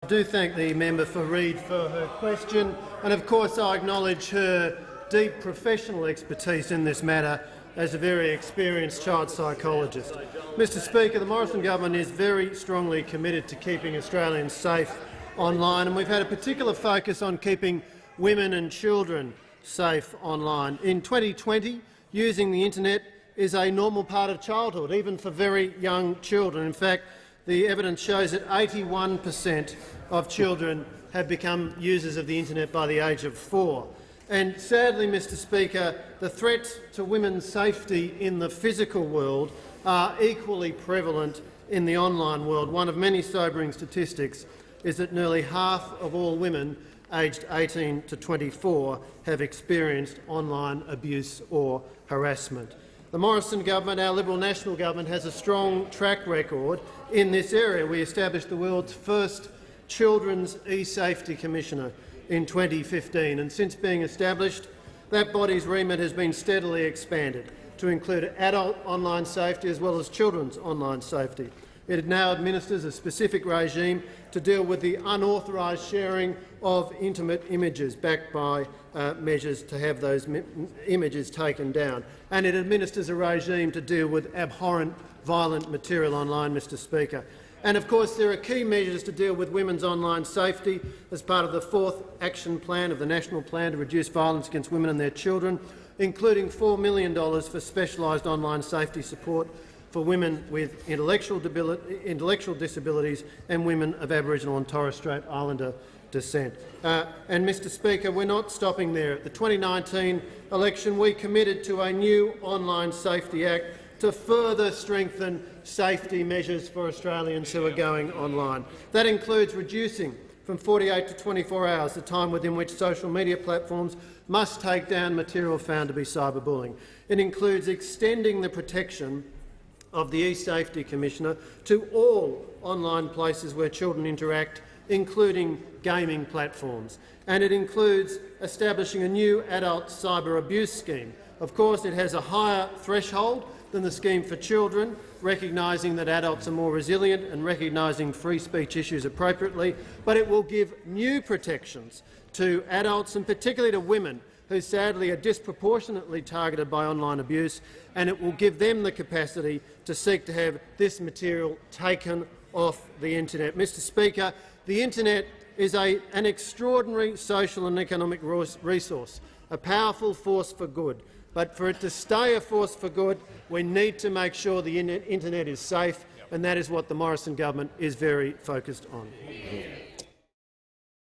do thank the member for Reid for her question, and of course I acknowledge her deep professional expertise in this matter as a very experienced child psychologist. Mr Speaker, the Morrison government is very strongly committed to keeping Australians safe online, and we've had a particular focus on keeping women and children safe online. In 2020, using the internet is a normal part of childhood, even for very young children. In fact, the evidence shows that 81% of children have become users of the internet by the age of 4. And sadly, Mr Speaker, the threats to women's safety in the physical world are equally prevalent in the online world. One of many sobering statistics is that nearly half of all women aged 18 to 24 have experienced online abuse or harassment. The Morrison government, our Liberal National government, has a strong track record in this area. We established the world's first Children's E-Safety Commissioner in 2015, and since being established, that body's remit has been steadily expanded to include adult online safety as well as children's online safety. It now administers a specific regime to deal with the unauthorised sharing of intimate images, backed by measures to have those images taken down. And it administers a regime to deal with abhorrent, violent material online, Mr Speaker. And of course, there are key measures to deal with women's online safety as part of the 4th Action Plan of the National Plan to Reduce Violence Against Women and Their Children, including $4 million for specialised online safety support for women with intellectual disabilities and women of Aboriginal and Torres Strait Islander descent. And, Mr Speaker, we're not stopping there. At the 2019 election, we committed to a new Online Safety Act to further strengthen safety measures for Australians who are going online. That includes reducing from 48 to 24 hours the time within which social media platforms must take down material found to be cyberbullying. It includes extending the protection of the E-Safety Commissioner to all online places where children interact, including gaming platforms. And it includes establishing a new adult cyber abuse scheme. Of course, it has a higher threshold than the scheme for children, recognising that adults are more resilient and recognising free speech issues appropriately, but it will give new protections to adults and particularly to women who sadly are disproportionately targeted by online abuse, and it will give them the capacity to seek to have this material taken off the internet. Mr Speaker, the internet is an extraordinary social and economic resource, a powerful force for good. But for it to stay a force for good, we need to make sure the internet is safe, and that is what the Morrison government is very focused on.